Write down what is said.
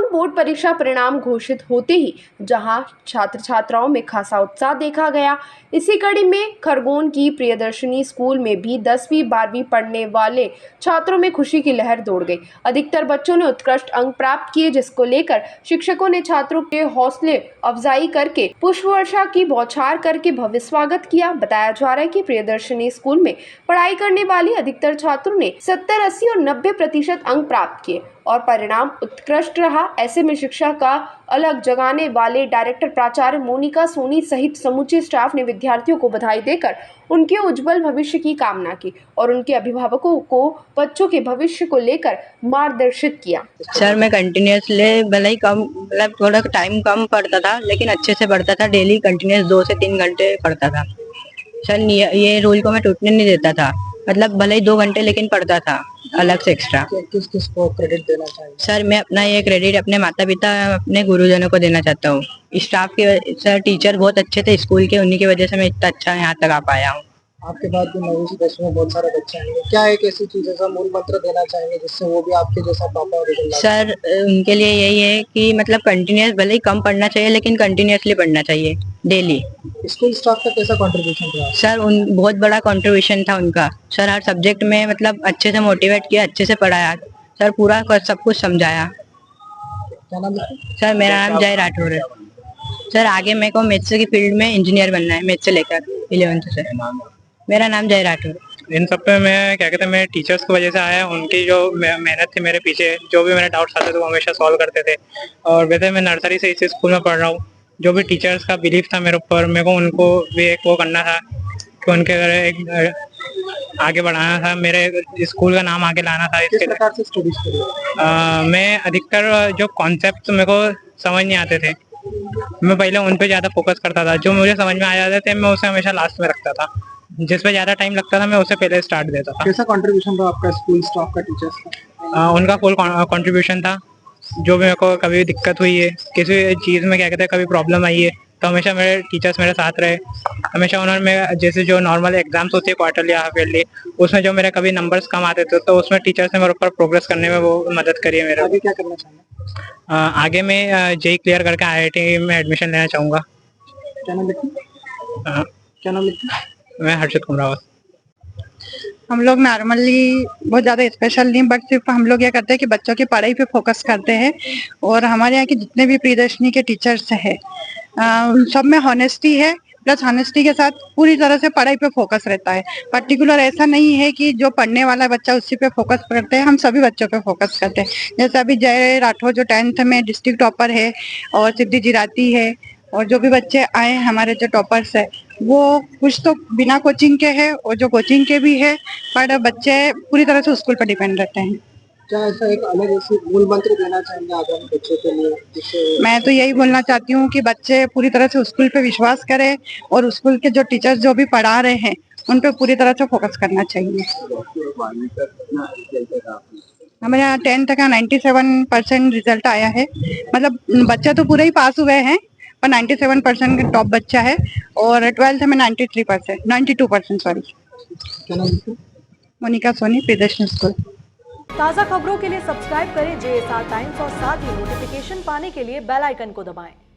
Lockdown board परीक्षा परिणाम घोषित होते ही जहां छात्र छात्राओं में खासा उत्साह देखा गया, इसी कड़ी में खरगोन की प्रियदर्शनी स्कूल में भी 10वीं 12वीं पढ़ने वाले छात्रों में खुशी की लहर दौड़ गई। अधिकतर बच्चों ने उत्कृष्ट अंक प्राप्त किए, जिसको लेकर शिक्षकों ने छात्रों के हौसले अफजाई करके पुष्प वर्षा की बौछार करके भव्य स्वागत किया। बताया जा रहा है कि प्रियदर्शनी स्कूल में पढ़ाई करने वाले अधिकतर छात्रों ने 70, 80 और 90% अंक प्राप्त किए और परिणाम उत्कृष्ट रहा। ऐसे में शिक्षा का अलग जगाने वाले डायरेक्टर प्राचार्य मोनिका सोनी सहित समूचे स्टाफ ने विद्यार्थियों को बधाई देकर उनके उज्जवल भविष्य की कामना की और उनके अभिभावकों को बच्चों के भविष्य को लेकर मार्गदर्शित किया। सर मैं कंटिन्यूसली भले ही कम मतलब थोड़ा टाइम कम पढ़ता था, लेकिन अच्छे से पढ़ता था। डेली कंटिन्यूस 2 से 3 घंटे पढ़ता था सर। ये रूल को मैं टूटने नहीं देता था, मतलब भले ही 2 घंटे लेकिन पढ़ता था अलग से एक्स्ट्रा। किस को क्रेडिट देना चाहिए? सर मैं अपना ये क्रेडिट अपने माता पिता, अपने गुरुजनों को देना चाहता हूँ। स्टाफ के सर टीचर बहुत अच्छे थे स्कूल के, उन्हीं की वजह से मैं इतना अच्छा यहाँ तक आ पाया हूँ। आपके बाद भी 9वीं से 10वीं में बहुत सारे बच्चे आएंगे, क्या एक ऐसी चीज है मूल मंत्र देना चाहेंगे जिससे वो भी आपके जैसा टॉपर रिजल्ट? सर उनके लिए यही है कि मतलब कंटिन्यूस भले ही कम पढ़ना चाहिए, लेकिन कंटिन्यूसली पढ़ना चाहिए डेली। स्कूल स्टाफ का कैसा कंट्रीब्यूशन रहा? सर उन बहुत बड़ा कंट्रीब्यूशन था उनका। सर हर सब्जेक्ट में मतलब अच्छे से मोटिवेट किया, अच्छे से पढ़ाया सर, पूरा सब कुछ समझाया। क्या नाम है सर? मेरा नाम जय राठौर है। सर आगे मेरे को मैथ्स की फील्ड में इंजीनियर बनना है, मैथ्स से लेकर 11th से। मेरा नाम जय राठौर। इन सब पे मैं क्या कहते हैं, मेरे टीचर्स की वजह से आया। उनकी जो मेहनत थी मेरे पीछे, जो भी मेरे डाउट्स आते थे वो हमेशा सॉल्व करते थे। और वैसे मैं नर्सरी से इस स्कूल में पढ़ रहा हूँ। जो भी टीचर्स का बिलीफ था मेरे ऊपर, मेरे को उनको भी एक वो करना था कि उनके घर एक आगे बढ़ाना था, मेरे स्कूल का नाम आगे लाना था। किस प्रकार से स्टडीज करी? मैं अधिकतर जो कॉन्सेप्ट मेरे को समझ नहीं आते थे, मैं पहले उन पे ज्यादा फोकस करता था। जो मुझे समझ में आ जाते थे मैं उसे हमेशा लास्ट में रखता था। जिस पे ज्यादा टाइम लगता था मैं उसे पहले स्टार्ट देता था। कैसा कंट्रीब्यूशन रहा आपका स्कूल स्टाफ का, टीचर्स का? उनका फुल कंट्रीब्यूशन था। जो भी मेरे को कभी दिक्कत हुई है किसी चीज़ में, क्या कहते हैं, कभी प्रॉब्लम आई है, तो हमेशा मेरे टीचर्स मेरे साथ रहे। हमेशा उन्होंने मेरे जैसे जो नॉर्मल एग्जाम्स होती है क्वार्टरली या हाफ ईयरली, उसमें जो मेरे कभी नंबर्स कम आते थे तो उसमें टीचर्स ने मेरे ऊपर प्रोग्रेस करने में वो मदद करी है मेरे। आगे क्या करना चाहेंगे? आगे मैं जेई क्लियर करके IIT में एडमिशन लेना चाहूँगा। क्या नाम लिखा? क्या नाम लिखा? मैं हर्षित कुमरावत। हम लोग नॉर्मली बहुत ज़्यादा स्पेशल नहीं, बट सिर्फ हम लोग ये करते हैं कि बच्चों की पढ़ाई पे फोकस करते हैं। और हमारे यहाँ के जितने भी प्रियदर्शनी के टीचर्स हैं सब में हॉनेस्टी है, प्लस हॉनेस्टी के साथ पूरी तरह से पढ़ाई पे फोकस रहता है। पर्टिकुलर ऐसा नहीं है कि जो पढ़ने वाला बच्चा उसी पे फोकस करते हैं, हम सभी बच्चों पे फोकस करते हैं। जैसे अभी जय राठौर जो 10th में डिस्ट्रिक्ट टॉपर है, और सिद्धि जिराती है, और जो भी बच्चे आए हमारे जो टॉपर्स है, वो कुछ तो बिना कोचिंग के हैं और जो कोचिंग के भी है, पर बच्चे पूरी तरह से स्कूल पर डिपेंड रहते हैं। क्या ऐसा एक अलग ऐसी मूल मंत्र देना चाहेंगे आगामी बच्चों के लिए जिससे? मैं तो यही बोलना चाहती हूँ कि बच्चे पूरी तरह से स्कूल पे विश्वास करें और स्कूल के जो टीचर्स जो भी पढ़ा रहे हैं उन पे पूरी तरह से फोकस करना चाहिए। हमारे यहाँ 10th का 97% रिजल्ट आया है। मतलब बच्चे तो पूरे ही पास हुए हैं, पर 97% का टॉप बच्चा है। और 12th में 92% सॉरी। क्या नाम लिखा? मोनिका सोनी, प्रियदर्शनी स्कूल। ताज़ा खबरों के लिए सब्सक्राइब करें JSR टाइम्स और साथ ही नोटिफिकेशन पाने के लिए बेल आइकन को दबाएं।